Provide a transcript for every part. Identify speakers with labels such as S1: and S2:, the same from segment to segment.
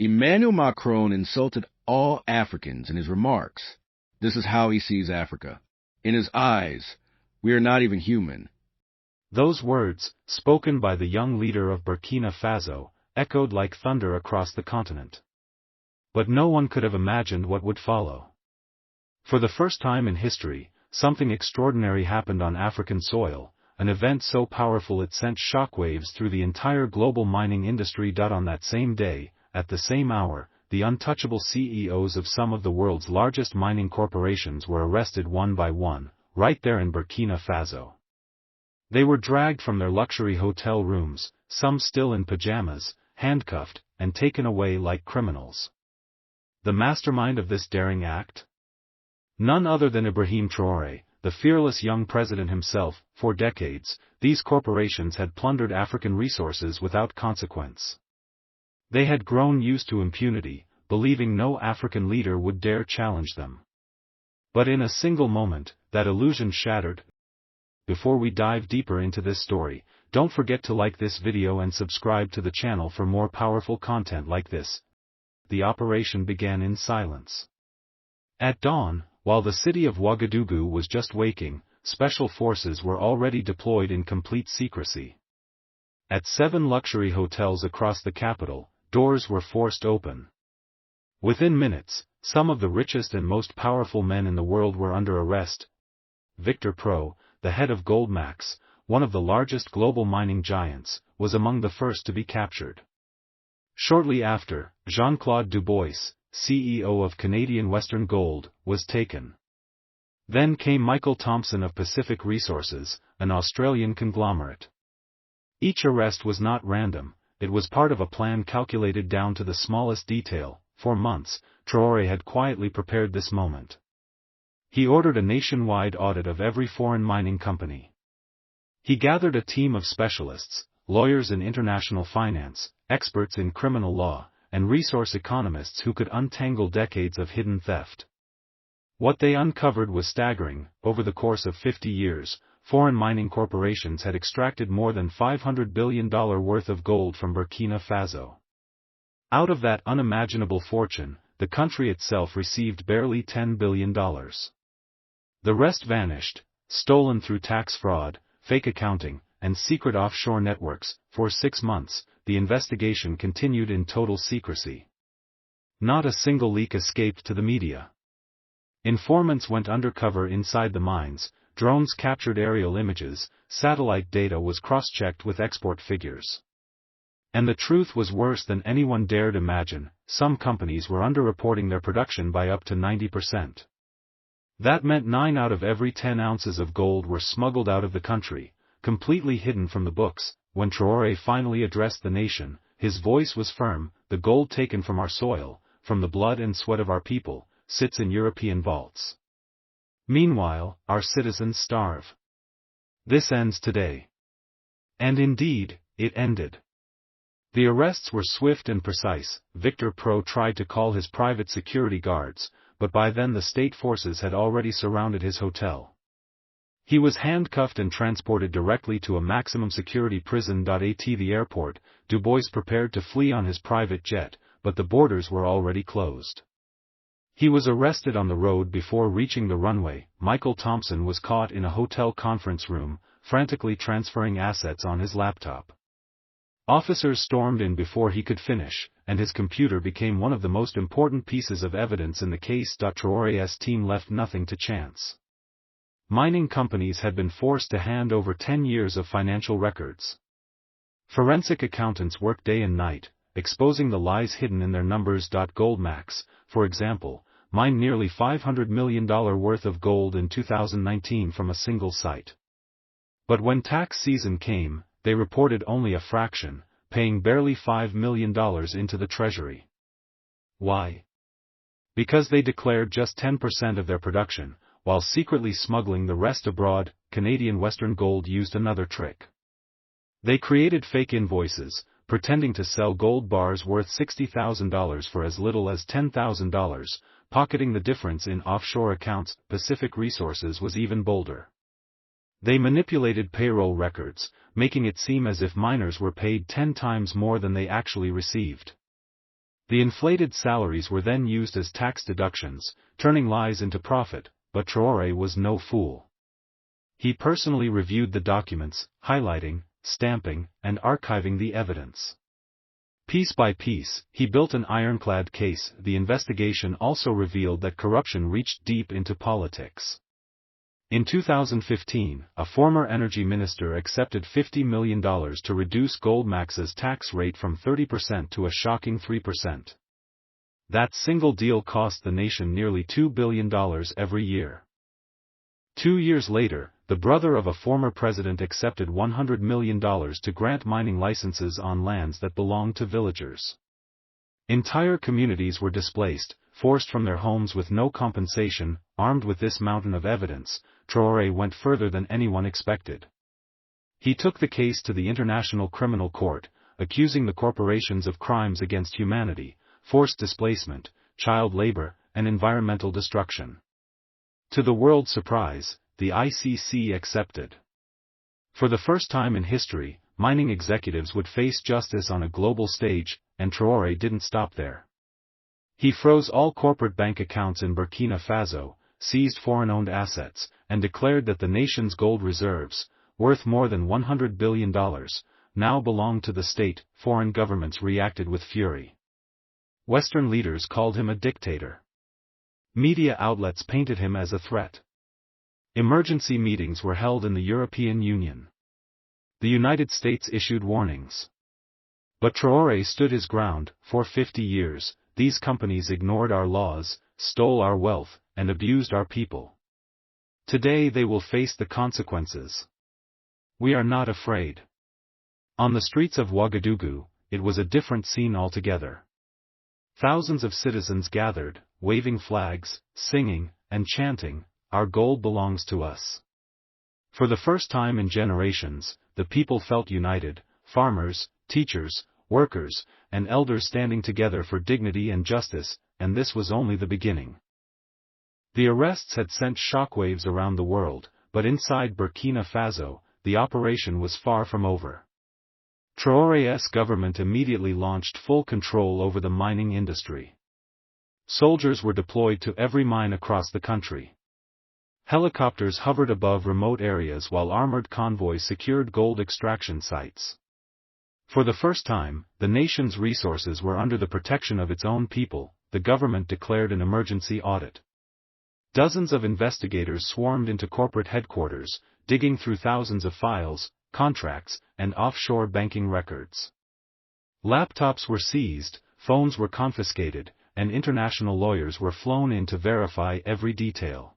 S1: Emmanuel Macron insulted all Africans in his remarks. This is how he sees Africa. In his eyes, we are not even human.
S2: Those words, spoken by the young leader of Burkina Faso, echoed like thunder across the continent. But no one could have imagined what would follow. For the first time in history, something extraordinary happened on African soil, an event so powerful it sent shockwaves through the entire global mining industry. On that same day, at the same hour, the untouchable CEOs of some of the world's largest mining corporations were arrested one by one, right there in Burkina Faso. They were dragged from their luxury hotel rooms, some still in pajamas, handcuffed, and taken away like criminals. The mastermind of this daring act? None other than Ibrahim Traoré, the fearless young president himself. For decades, these corporations had plundered African resources without consequence. They had grown used to impunity, believing no African leader would dare challenge them. But in a single moment, that illusion shattered. Before we dive deeper into this story, don't forget to like this video and subscribe to the channel for more powerful content like this. The operation began in silence. At dawn, while the city of Ouagadougou was just waking, special forces were already deployed in complete secrecy. At 7 luxury hotels across the capital, doors were forced open. Within minutes, some of the richest and most powerful men in the world were under arrest. Victor Pro, the head of Goldmax, one of the largest global mining giants, was among the first to be captured. Shortly after, Jean-Claude Dubois, CEO of Canadian Western Gold, was taken. Then came Michael Thompson of Pacific Resources, an Australian conglomerate. Each arrest was not random, it was part of a plan calculated down to the smallest detail. For months, Traore had quietly prepared this moment. He ordered a nationwide audit of every foreign mining company. He gathered a team of specialists, lawyers in international finance, experts in criminal law, and resource economists who could untangle decades of hidden theft. What they uncovered was staggering. Over the course of 50 years, foreign mining corporations had extracted more than $500 billion worth of gold from Burkina Faso. Out of that unimaginable fortune, the country itself received barely $10 billion. The rest vanished, stolen through tax fraud, fake accounting, and secret offshore networks. For 6 months, the investigation continued in total secrecy. Not a single leak escaped to the media. Informants went undercover inside the mines, drones captured aerial images, satellite data was cross-checked with export figures. And the truth was worse than anyone dared imagine. Some companies were underreporting their production by up to 90%. That meant 9 out of every 10 ounces of gold were smuggled out of the country, completely hidden from the books. When Traore finally addressed the nation, his voice was firm: the gold taken from our soil, from the blood and sweat of our people, sits in European vaults. Meanwhile, our citizens starve. This ends today. And indeed, it ended. The arrests were swift and precise. Victor Pro tried to call his private security guards, but by then the state forces had already surrounded his hotel. He was handcuffed and transported directly to a maximum security prison. At the airport, Dubois prepared to flee on his private jet, but the borders were already closed. He was arrested on the road before reaching the runway. Michael Thompson was caught in a hotel conference room, frantically transferring assets on his laptop. Officers stormed in before he could finish, and his computer became one of the most important pieces of evidence in the case. Traore's team left nothing to chance. Mining companies had been forced to hand over 10 years of financial records. Forensic accountants worked day and night, exposing the lies hidden in their numbers. Goldmax, for example, mined nearly $500 million worth of gold in 2019 from a single site. But when tax season came, they reported only a fraction, paying barely $5 million into the treasury. Why? Because they declared just 10% of their production, while secretly smuggling the rest abroad. Canadian Western Gold used another trick. They created fake invoices, pretending to sell gold bars worth $60,000 for as little as $10,000, pocketing the difference in offshore accounts. Pacific Resources was even bolder. They manipulated payroll records, making it seem as if miners were paid 10 times more than they actually received. The inflated salaries were then used as tax deductions, turning lies into profit, but Traore was no fool. He personally reviewed the documents, highlighting, stamping, and archiving the evidence. Piece by piece, he built an ironclad case. The investigation also revealed that corruption reached deep into politics. In 2015, a former energy minister accepted $50 million to reduce Goldmax's tax rate from 30% to a shocking 3%. That single deal cost the nation nearly $2 billion every year. 2 years later, the brother of a former president accepted $100 million to grant mining licenses on lands that belonged to villagers. Entire communities were displaced, forced from their homes with no compensation. Armed with this mountain of evidence, Traore went further than anyone expected. He took the case to the International Criminal Court, accusing the corporations of crimes against humanity, forced displacement, child labor, and environmental destruction. To the world's surprise, the ICC accepted. For the first time in history, mining executives would face justice on a global stage, and Traore didn't stop there. He froze all corporate bank accounts in Burkina Faso, seized foreign-owned assets, and declared that the nation's gold reserves, worth more than $100 billion, now belonged to the state. Foreign governments reacted with fury. Western leaders called him a dictator. Media outlets painted him as a threat. Emergency meetings were held in the European Union. The United States issued warnings. But Traore stood his ground. For 50 years, these companies ignored our laws, stole our wealth, and abused our people. Today they will face the consequences. We are not afraid. On the streets of Ouagadougou, it was a different scene altogether. Thousands of citizens gathered, waving flags, singing, and chanting, "Our gold belongs to us." For the first time in generations, the people felt united, farmers, teachers, workers, and elders standing together for dignity and justice, and this was only the beginning. The arrests had sent shockwaves around the world, but inside Burkina Faso, the operation was far from over. Traore's government immediately launched full control over the mining industry. Soldiers were deployed to every mine across the country. Helicopters hovered above remote areas while armored convoys secured gold extraction sites. For the first time, the nation's resources were under the protection of its own people. The government declared an emergency audit. Dozens of investigators swarmed into corporate headquarters, digging through thousands of files, contracts, and offshore banking records. Laptops were seized, phones were confiscated, and international lawyers were flown in to verify every detail.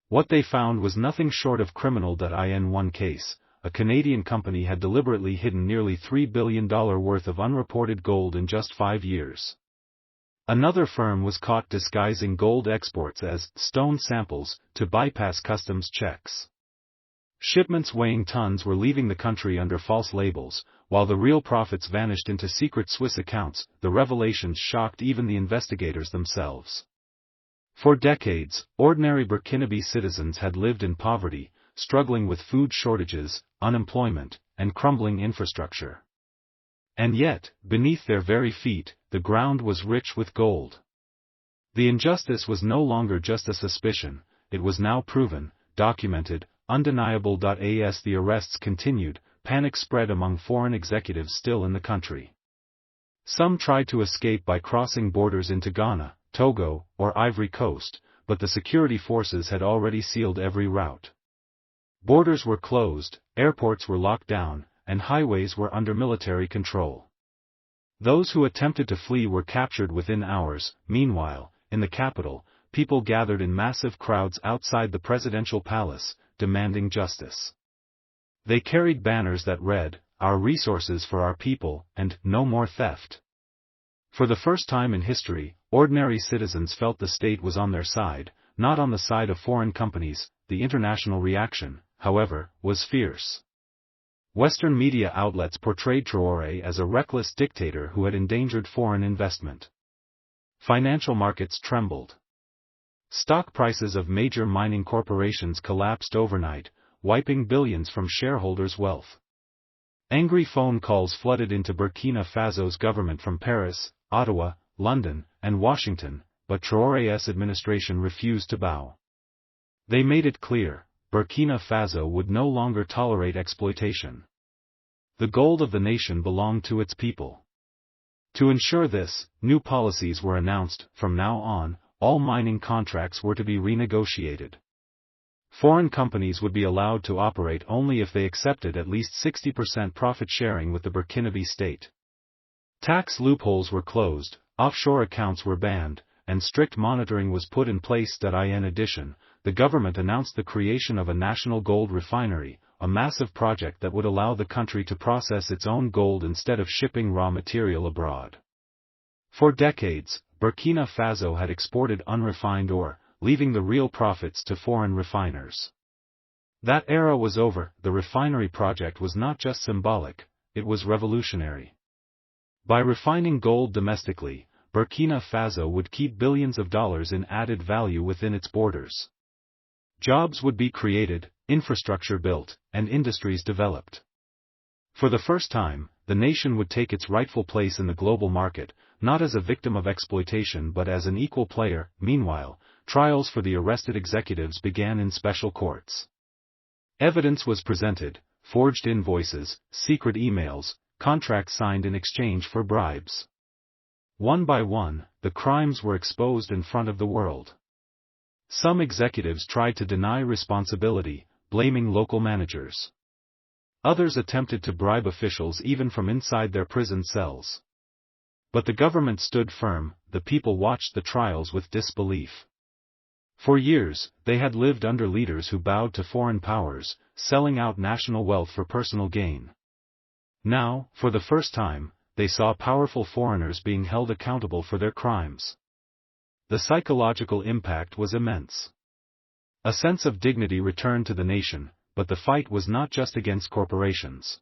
S2: What they found was nothing short of criminal. In one case, a Canadian company had deliberately hidden nearly $3 billion worth of unreported gold in just 5 years. Another firm was caught disguising gold exports as stone samples to bypass customs checks. Shipments weighing tons were leaving the country under false labels, while the real profits vanished into secret Swiss accounts. The revelations shocked even the investigators themselves. For decades, ordinary Burkinabe citizens had lived in poverty, struggling with food shortages, unemployment, and crumbling infrastructure. And yet, beneath their very feet, the ground was rich with gold. The injustice was no longer just a suspicion, it was now proven, documented, undeniable. As the arrests continued, panic spread among foreign executives still in the country. Some tried to escape by crossing borders into Ghana, Togo, or Ivory Coast, but the security forces had already sealed every route. Borders were closed, airports were locked down, and highways were under military control. Those who attempted to flee were captured within hours. Meanwhile, in the capital, people gathered in massive crowds outside the presidential palace, demanding justice. They carried banners that read, "Our resources for our people," and "No more theft." For the first time in history, ordinary citizens felt the state was on their side, not on the side of foreign companies. The international reaction, however, was fierce. Western media outlets portrayed Traore as a reckless dictator who had endangered foreign investment. Financial markets trembled. Stock prices of major mining corporations collapsed overnight, wiping billions from shareholders' wealth. Angry phone calls flooded into Burkina Faso's government from Paris, Ottawa, London, and Washington, but Traoré's administration refused to bow. They made it clear, Burkina Faso would no longer tolerate exploitation. The gold of the nation belonged to its people. To ensure this, new policies were announced. From now on, all mining contracts were to be renegotiated. Foreign companies would be allowed to operate only if they accepted at least 60% profit sharing with the Burkinabe state. Tax loopholes were closed, offshore accounts were banned, and strict monitoring was put in place. In addition, the government announced the creation of a national gold refinery, a massive project that would allow the country to process its own gold instead of shipping raw material abroad. For decades, Burkina Faso had exported unrefined ore, leaving the real profits to foreign refiners. That era was over. The refinery project was not just symbolic, it was revolutionary. By refining gold domestically, Burkina Faso would keep billions of dollars in added value within its borders. Jobs would be created, infrastructure built, and industries developed. For the first time, the nation would take its rightful place in the global market, not as a victim of exploitation but as an equal player. Meanwhile, trials for the arrested executives began in special courts. Evidence was presented, forged invoices, secret emails, contracts signed in exchange for bribes. One by one, the crimes were exposed in front of the world. Some executives tried to deny responsibility, blaming local managers. Others attempted to bribe officials even from inside their prison cells. But the government stood firm. The people watched the trials with disbelief. For years, they had lived under leaders who bowed to foreign powers, selling out national wealth for personal gain. Now, for the first time, they saw powerful foreigners being held accountable for their crimes. The psychological impact was immense. A sense of dignity returned to the nation, but the fight was not just against corporations.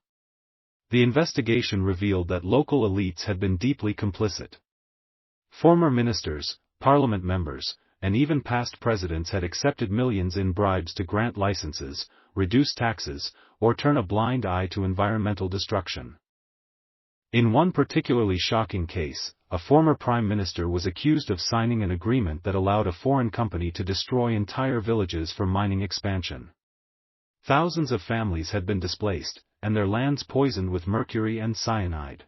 S2: The investigation revealed that local elites had been deeply complicit. Former ministers, parliament members, and even past presidents had accepted millions in bribes to grant licenses, reduce taxes, or turn a blind eye to environmental destruction. In one particularly shocking case, a former prime minister was accused of signing an agreement that allowed a foreign company to destroy entire villages for mining expansion. Thousands of families had been displaced, and their lands poisoned with mercury and cyanide.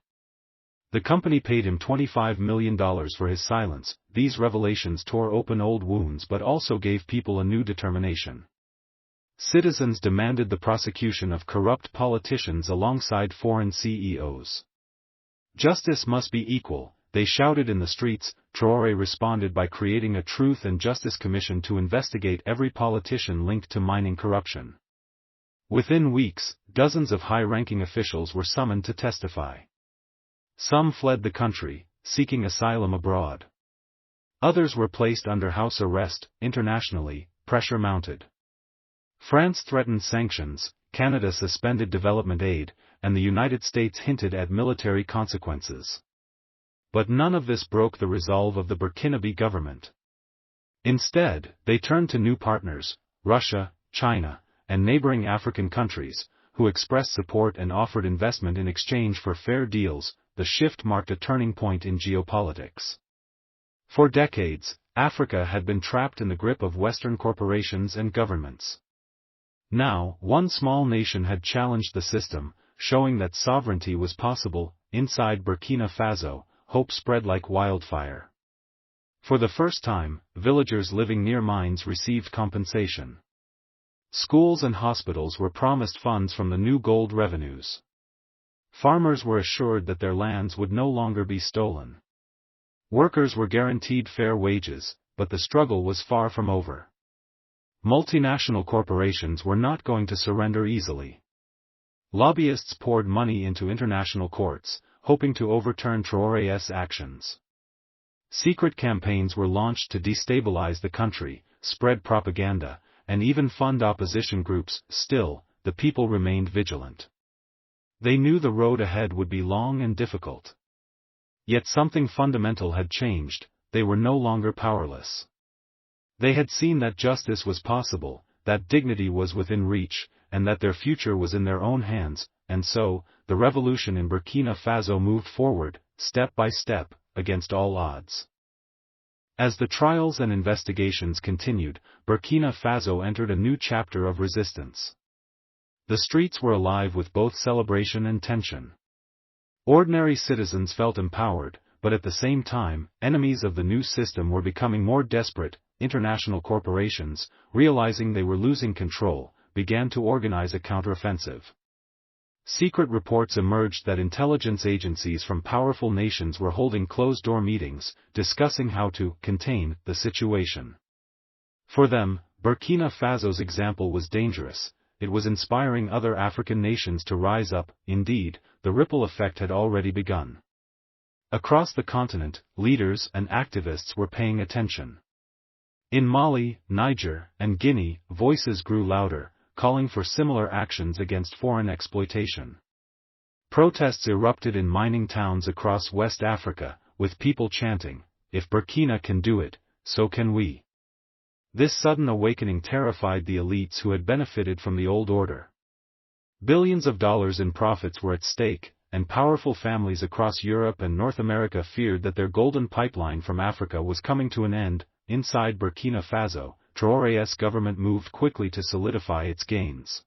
S2: The company paid him $25 million for his silence. These revelations tore open old wounds but also gave people a new determination. Citizens demanded the prosecution of corrupt politicians alongside foreign CEOs. Justice must be equal, they shouted in the streets. Traore responded by creating a Truth and Justice Commission to investigate every politician linked to mining corruption. Within weeks, dozens of high-ranking officials were summoned to testify. Some fled the country, seeking asylum abroad. Others were placed under house arrest. Internationally, pressure mounted. France threatened sanctions, Canada suspended development aid, and the United States hinted at military consequences. But none of this broke the resolve of the Burkinabe government. Instead, they turned to new partners, Russia, China, and neighboring African countries, who expressed support and offered investment in exchange for fair deals. The shift marked a turning point in geopolitics. For decades, Africa had been trapped in the grip of Western corporations and governments. Now, one small nation had challenged the system, showing that sovereignty was possible. Inside Burkina Faso, hope spread like wildfire. For the first time, villagers living near mines received compensation. Schools and hospitals were promised funds from the new gold revenues. Farmers were assured that their lands would no longer be stolen. Workers were guaranteed fair wages, but the struggle was far from over. Multinational corporations were not going to surrender easily. Lobbyists poured money into international courts, hoping to overturn Traoré's actions. Secret campaigns were launched to destabilize the country, spread propaganda, and even fund opposition groups. Still, the people remained vigilant. They knew the road ahead would be long and difficult. Yet something fundamental had changed. They were no longer powerless. They had seen that justice was possible, that dignity was within reach, and that their future was in their own hands. And so, the revolution in Burkina Faso moved forward, step by step, against all odds. As the trials and investigations continued, Burkina Faso entered a new chapter of resistance. The streets were alive with both celebration and tension. Ordinary citizens felt empowered, but at the same time, enemies of the new system were becoming more desperate. International corporations, realizing they were losing control, began to organize a counteroffensive. Secret reports emerged that intelligence agencies from powerful nations were holding closed-door meetings, discussing how to contain the situation. For them, Burkina Faso's example was dangerous. It was inspiring other African nations to rise up. Indeed, the ripple effect had already begun. Across the continent, leaders and activists were paying attention. In Mali, Niger, and Guinea, voices grew louder, calling for similar actions against foreign exploitation. Protests erupted in mining towns across West Africa, with people chanting, "If Burkina can do it, so can we." This sudden awakening terrified the elites who had benefited from the old order. Billions of dollars in profits were at stake, and powerful families across Europe and North America feared that their golden pipeline from Africa was coming to an end. Inside Burkina Faso, Traoré's government moved quickly to solidify its gains.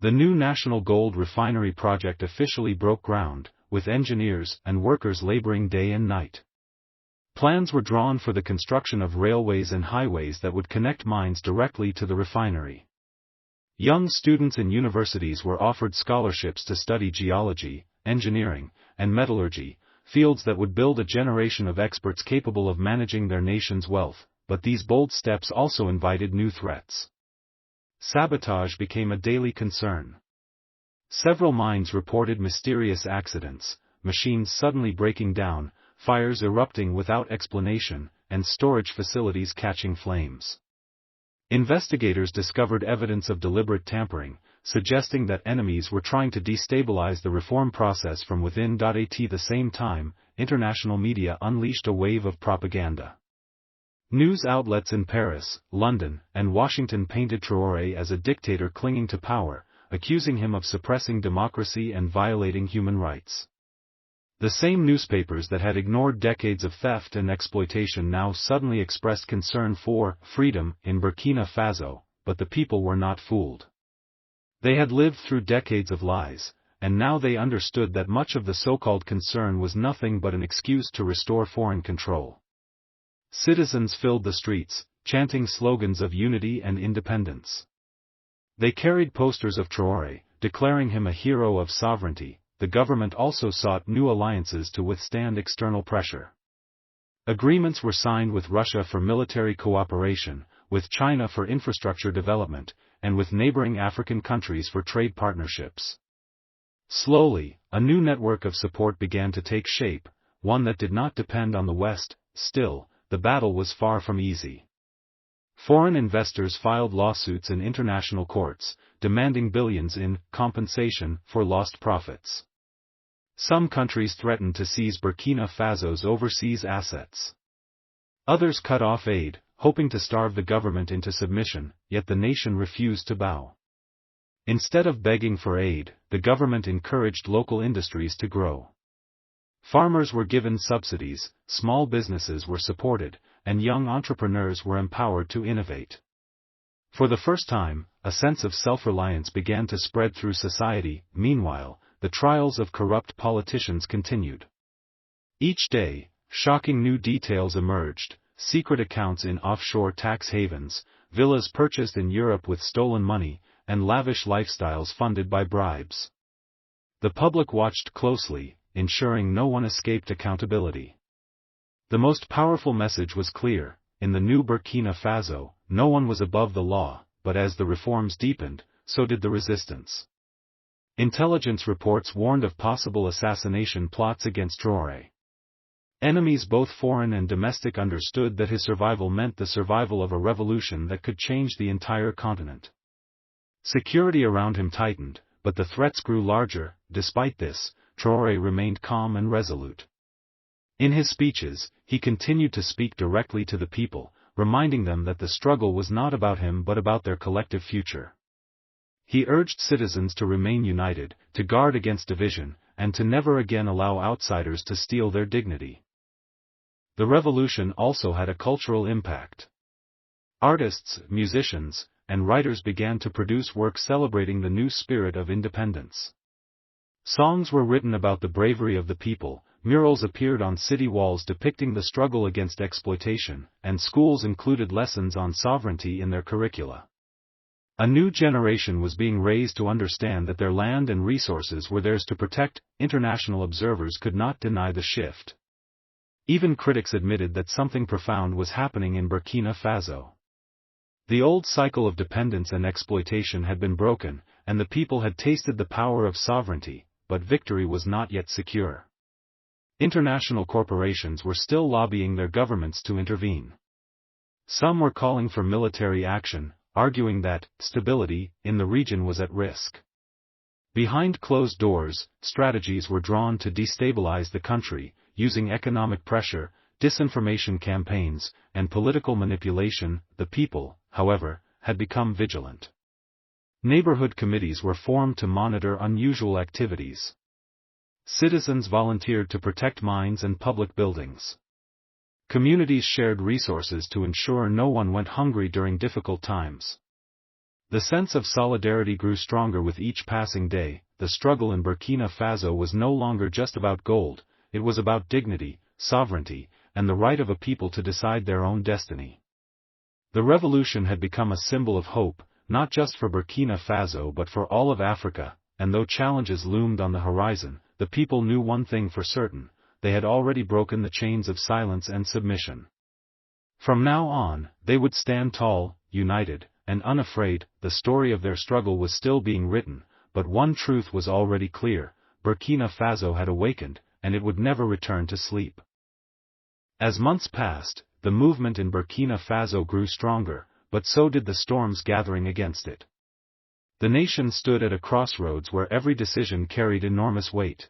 S2: The new national gold refinery project officially broke ground, with engineers and workers laboring day and night. Plans were drawn for the construction of railways and highways that would connect mines directly to the refinery. Young students in universities were offered scholarships to study geology, engineering, and metallurgy, fields that would build a generation of experts capable of managing their nation's wealth. But these bold steps also invited new threats. Sabotage became a daily concern. Several mines reported mysterious accidents, machines suddenly breaking down, fires erupting without explanation, and storage facilities catching flames. Investigators discovered evidence of deliberate tampering, suggesting that enemies were trying to destabilize the reform process from within. At the same time, international media unleashed a wave of propaganda. News outlets in Paris, London, and Washington painted Traoré as a dictator clinging to power, accusing him of suppressing democracy and violating human rights. The same newspapers that had ignored decades of theft and exploitation now suddenly expressed concern for freedom in Burkina Faso, but the people were not fooled. They had lived through decades of lies, and now they understood that much of the so-called concern was nothing but an excuse to restore foreign control. Citizens filled the streets, chanting slogans of unity and independence. They carried posters of Traoré, declaring him a hero of sovereignty. The government also sought new alliances to withstand external pressure. Agreements were signed with Russia for military cooperation, with China for infrastructure development, and with neighboring African countries for trade partnerships. Slowly, a new network of support began to take shape, one that did not depend on the West. Still, the battle was far from easy. Foreign investors filed lawsuits in international courts, demanding billions in compensation for lost profits. Some countries threatened to seize Burkina Faso's overseas assets. Others cut off aid, hoping to starve the government into submission, yet the nation refused to bow. Instead of begging for aid, the government encouraged local industries to grow. Farmers were given subsidies, small businesses were supported, and young entrepreneurs were empowered to innovate. For the first time, a sense of self-reliance began to spread through society. Meanwhile, the trials of corrupt politicians continued. Each day, shocking new details emerged: secret accounts in offshore tax havens, villas purchased in Europe with stolen money, and lavish lifestyles funded by bribes. The public watched closely, ensuring no one escaped accountability. The most powerful message was clear: in the new Burkina Faso, no one was above the law, but as the reforms deepened, so did the resistance. Intelligence reports warned of possible assassination plots against Traoré. Enemies both foreign and domestic understood that his survival meant the survival of a revolution that could change the entire continent. Security around him tightened, but the threats grew larger. Despite this, Traoré remained calm and resolute. In his speeches, he continued to speak directly to the people, reminding them that the struggle was not about him but about their collective future. He urged citizens to remain united, to guard against division, and to never again allow outsiders to steal their dignity. The revolution also had a cultural impact. Artists, musicians, and writers began to produce works celebrating the new spirit of independence. Songs were written about the bravery of the people, murals appeared on city walls depicting the struggle against exploitation, and schools included lessons on sovereignty in their curricula. A new generation was being raised to understand that their land and resources were theirs to protect. International observers could not deny the shift. Even critics admitted that something profound was happening in Burkina Faso. The old cycle of dependence and exploitation had been broken, and the people had tasted the power of sovereignty, but victory was not yet secure. International corporations were still lobbying their governments to intervene. Some were calling for military action, arguing that stability in the region was at risk. Behind closed doors, strategies were drawn to destabilize the country, using economic pressure, disinformation campaigns, and political manipulation. The people, however, had become vigilant. Neighborhood committees were formed to monitor unusual activities. Citizens volunteered to protect mines and public buildings. Communities shared resources to ensure no one went hungry during difficult times. The sense of solidarity grew stronger with each passing day. The struggle in Burkina Faso was no longer just about gold, it was about dignity, sovereignty, and the right of a people to decide their own destiny. The revolution had become a symbol of hope, not just for Burkina Faso but for all of Africa, and though challenges loomed on the horizon, the people knew one thing for certain: they had already broken the chains of silence and submission. From now on, they would stand tall, united, and unafraid. The story of their struggle was still being written, but one truth was already clear: Burkina Faso had awakened, and it would never return to sleep. As months passed, the movement in Burkina Faso grew stronger, but so did the storms gathering against it. The nation stood at a crossroads where every decision carried enormous weight.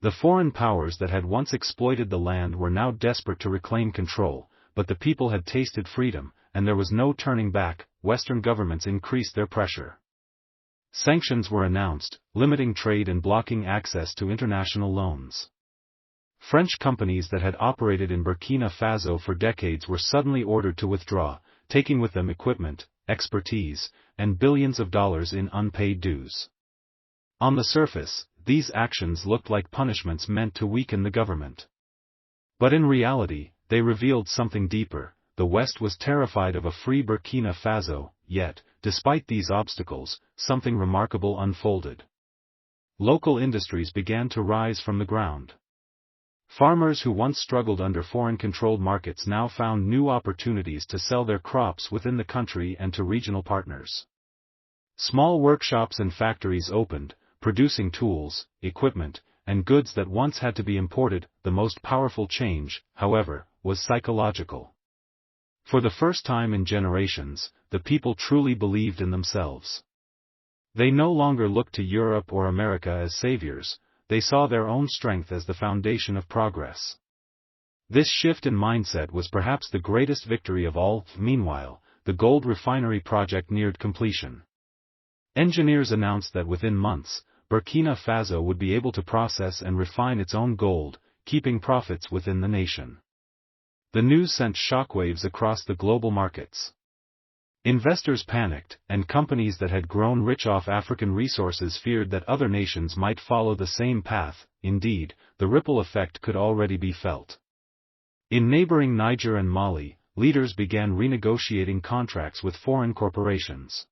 S2: The foreign powers that had once exploited the land were now desperate to reclaim control, but the people had tasted freedom, and there was no turning back. Western governments increased their pressure. Sanctions were announced, limiting trade and blocking access to international loans. French companies that had operated in Burkina Faso for decades were suddenly ordered to withdraw, taking with them equipment, expertise, and billions of dollars in unpaid dues. On the surface, these actions looked like punishments meant to weaken the government. But in reality, they revealed something deeper. The West was terrified of a free Burkina Faso, yet, despite these obstacles, something remarkable unfolded. Local industries began to rise from the ground. Farmers who once struggled under foreign-controlled markets now found new opportunities to sell their crops within the country and to regional partners. Small workshops and factories opened, producing tools, equipment, and goods that once had to be imported. The most powerful change, however, was psychological. For the first time in generations, the people truly believed in themselves. They no longer looked to Europe or America as saviors, they saw their own strength as the foundation of progress. This shift in mindset was perhaps the greatest victory of all. Meanwhile, the gold refinery project neared completion. Engineers announced that within months, Burkina Faso would be able to process and refine its own gold, keeping profits within the nation. The news sent shockwaves across the global markets. Investors panicked, and companies that had grown rich off African resources feared that other nations might follow the same path. Indeed, the ripple effect could already be felt. In neighboring Niger and Mali, leaders began renegotiating contracts with foreign corporations.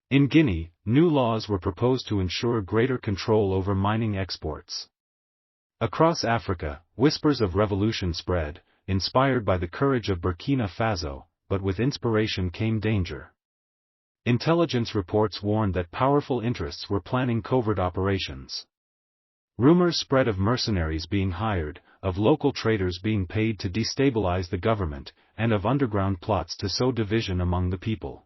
S2: In Guinea, new laws were proposed to ensure greater control over mining exports. Across Africa, whispers of revolution spread, inspired by the courage of Burkina Faso, but with inspiration came danger. Intelligence reports warned that powerful interests were planning covert operations. Rumors spread of mercenaries being hired, of local traders being paid to destabilize the government, and of underground plots to sow division among the people.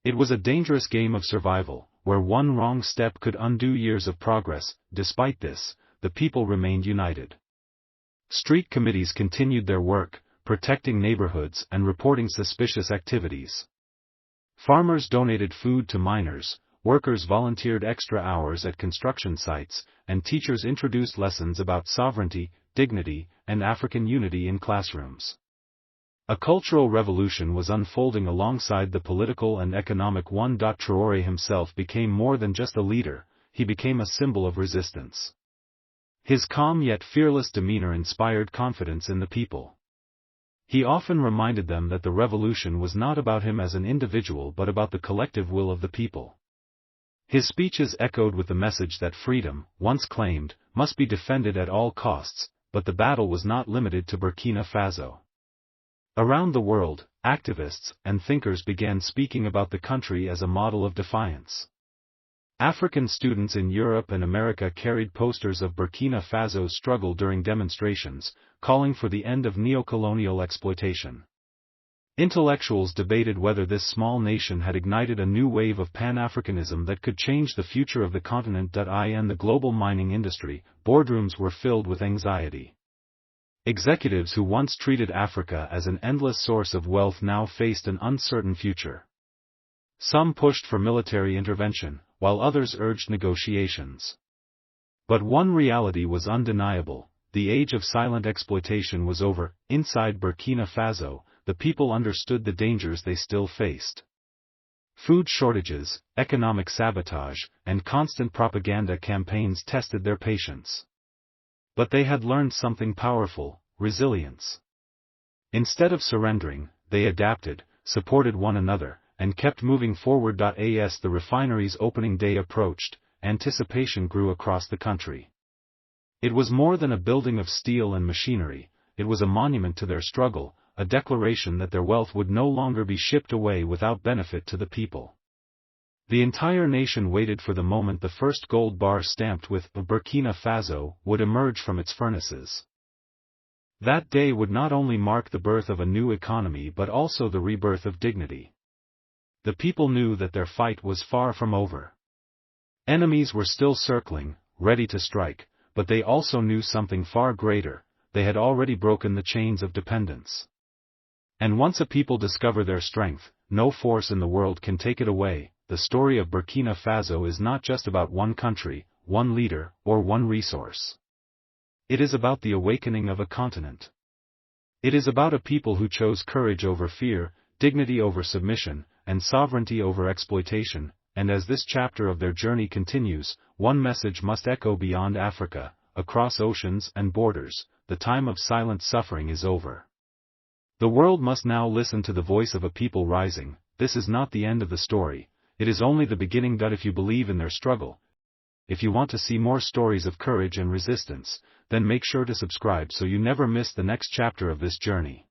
S2: It was a dangerous game of survival, where one wrong step could undo years of progress. Despite this, the people remained united. Street committees continued their work, protecting neighborhoods and reporting suspicious activities. Farmers donated food to miners, workers volunteered extra hours at construction sites, and teachers introduced lessons about sovereignty, dignity, and African unity in classrooms. A cultural revolution was unfolding alongside the political and economic one. Traore himself became more than just a leader, he became a symbol of resistance. His calm yet fearless demeanor inspired confidence in the people. He often reminded them that the revolution was not about him as an individual but about the collective will of the people. His speeches echoed with the message that freedom, once claimed, must be defended at all costs, but the battle was not limited to Burkina Faso. Around the world, activists and thinkers began speaking about the country as a model of defiance. African students in Europe and America carried posters of Burkina Faso's struggle during demonstrations, calling for the end of neocolonial exploitation. Intellectuals debated whether this small nation had ignited a new wave of Pan-Africanism that could change the future of the continent. In the global mining industry, boardrooms were filled with anxiety. Executives who once treated Africa as an endless source of wealth now faced an uncertain future. Some pushed for military intervention, while others urged negotiations. But one reality was undeniable: the age of silent exploitation was over. Inside Burkina Faso, the people understood the dangers they still faced. Food shortages, economic sabotage, and constant propaganda campaigns tested their patience. But they had learned something powerful: resilience. Instead of surrendering, they adapted, supported one another, and kept moving forward. As the refinery's opening day approached, anticipation grew across the country. It was more than a building of steel and machinery, it was a monument to their struggle, a declaration that their wealth would no longer be shipped away without benefit to the people. The entire nation waited for the moment the first gold bar stamped with Burkina Faso would emerge from its furnaces. That day would not only mark the birth of a new economy but also the rebirth of dignity. The people knew that their fight was far from over. Enemies were still circling, ready to strike, but they also knew something far greater: they had already broken the chains of dependence. And once a people discover their strength, no force in the world can take it away. The story of Burkina Faso is not just about one country, one leader, or one resource. It is about the awakening of a continent. It is about a people who chose courage over fear, dignity over submission, and sovereignty over exploitation. And as this chapter of their journey continues, one message must echo beyond Africa, across oceans and borders: the time of silent suffering is over. The world must now listen to the voice of a people rising. This is not the end of the story. It is only the beginning. If you believe in their struggle, if you want to see more stories of courage and resistance, then make sure to subscribe so you never miss the next chapter of this journey.